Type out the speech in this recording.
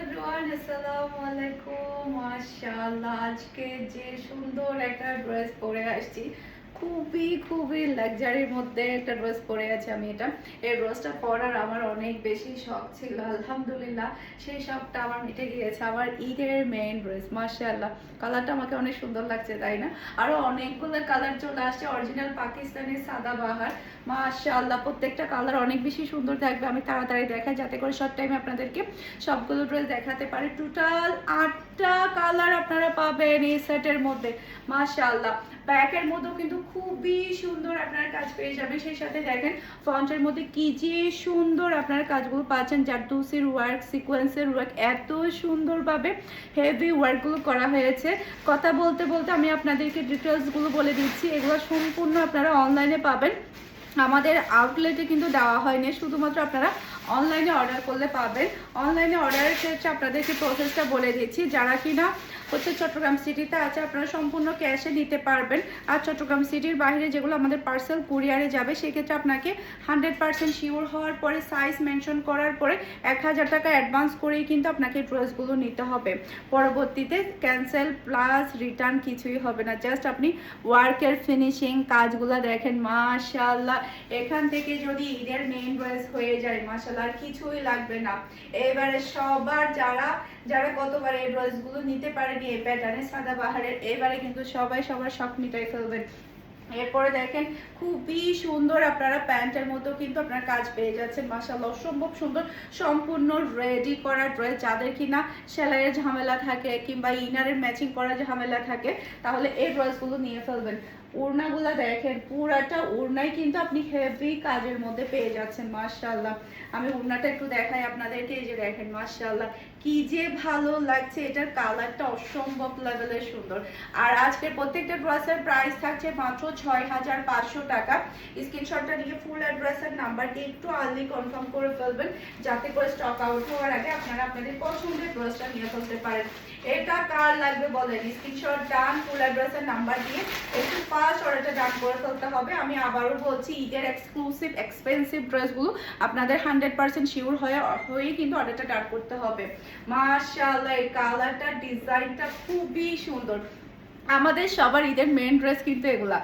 Everyone, আসসালামু আলাইকুম। মাশাআল্লাহ, আজকে যে সুন্দর একটা ড্রেস পরে আসছি, খুবই খুবই লাক্সারির মধ্যে একটা ড্রেস পরে আছে। আমি এই ড্রেসটা পরার আমার অনেক বেশি শখ ছিল। আলহামদুলিল্লাহ, সেই শখটা আমার মিটে গিয়েছে। আমার ঈদের মেইন ড্রেস, মাশাআল্লাহ, কালারটা আমাকে অনেক সুন্দর লাগছে, তাই না? আরো অনেকগুলো কালার চলে আসছে, অরিজিনাল পাকিস্তানি সাদাবাহার। মাশাআল্লাহ, প্রত্যেকটা কালার অনেক বেশি সুন্দর থাকবে। আমি তাড়াতাড়ি দেখাই যাতে করে শর্ট টাইমে আপনাদেরকে সবগুলো ড্রেস দেখাতে পারি। টোটাল 8টা কালার আপনারা পাবেন এই সেটের মধ্যে। মাশাআল্লাহ, ব্যাকের মধ্যেও কিন্তু খুবই সুন্দর আপনারা কাজ পেয়ে যাবেন। সেই সাথে দেখেন ফ্রন্টের মধ্যে কি যে সুন্দর আপনারা কাজগুলো পাচ্ছেন। জারদৌসির ওয়ার্ক, সিকোয়েন্সের ওয়ার্ক, এত সুন্দরভাবে হেভি ওয়ার্কগুলো করা হয়েছে। কথা বলতে বলতে আমি আপনাদেরকে ডিটেলসগুলো বলে দিচ্ছি। এগুলো সম্পূর্ণ আপনারা অনলাইনে পাবেন, আমাদের আউটলেটে কিন্তু দেওয়া হয়নি, শুধুমাত্র আপনারা অনলাইনে অর্ডার করলে পাবেন। অনলাইনে অর্ডারের ক্ষেত্রে আপনাদেরকে প্রসেসটা বলে দিচ্ছি। যারা কিনা চট্টগ্রাম সিটিতে আছে, আপনারা সম্পূর্ণ ক্যাশে নিতে পারবেন। আর চট্টগ্রাম সিটির বাইরে যেগুলো আমাদের পার্সেল কুরিয়ারে যাবে, সেক্ষেত্রে আপনাকে 100% শিওর হওয়ার পরে, সাইজ মেনশন করার পরে 1000 টাকা অ্যাডভান্স করেই কিন্তু আপনাকে ড্রেসগুলো নিতে হবে। পরবর্তীতে ক্যান্সেল প্লাস রিটার্ন কিছুই হবে না। জাস্ট আপনি ওয়ার্কের ফিনিশিং কাজগুলো দেখেন, মাশাআল্লাহ। এখান থেকে যদি ঈদের মেইন ড্রেস হয়ে যায়, মাশাআল্লাহ, আর কিছুই লাগবে না। এবারে সবার যারা যারা গতবার এই ড্রেসগুলো নিতে পারেনি এই প্যাটার্নে সাদাবাহারের, এবারে কিন্তু সবাই সবার শখ মিটাই ফেলবেন। এরপরে দেখেন খুবই সুন্দর আপনারা প্যান্টের মতো কিন্তু আপনারা কাজ পেয়ে যাচ্ছেন। মাশাআল্লাহ, অসম্ভব সুন্দর, সম্পূর্ণ রেডি করা ড্রেস। যাদের কিনা সেলাইয়ের ঝামেলা থাকে কিংবা ইনারের ম্যাচিং করার ঝামেলা থাকে, তাহলে এই ড্রেসগুলো নিয়ে ফেলবেন। ওড়নাগুলো দেখেন, পুরাটা ওড়নাই কিন্তু আপনি হেভি কাজের মধ্যে পেয়ে যাচ্ছেন। মাশাআল্লাহ, আমি ওড়নাটা একটু দেখাই আপনাদেরকে। এই যে দেখেন, মাশাআল্লাহ, কি যে ভালো লাগছে। এটার কালারটা অসম্ভব লেভেলের সুন্দর। আর আজকের প্রত্যেকটা ড্রেসের প্রাইস থাকছে মাত্র 6500 টাকা। স্ক্রিনশটটা নিয়ে ফুল অ্যাড্রেসের নাম্বার দিয়ে একটু আর্লি কনফার্ম করে ফেলবেন, যাতে করে স্টক আউট হওয়ার আগে আপনারা আপনাদের পছন্দের ড্রেসটা নিয়ে ফেলতে পারেন। এটা কার লাগবে বলেন, স্ক্রিনশট ডান, ফুল অ্যাড্রেসের নাম্বার দিয়ে একটু ফাস্ট অর্ডারটা ডান করে ফেলতে হবে। আমি আবারও বলছি, ঈদের এক্সক্লুসিভ এক্সপেন্সিভ ড্রেসগুলো আপনাদের 100% শিওর হয়েই কিন্তু অর্ডারটা ডান করতে হবে। মাশাআল্লাহ, এই কালারটা ডিজাইনটা খুবই সুন্দর। আমাদের সবার ঈদের মেইন ড্রেস কিন্তু এগুলা।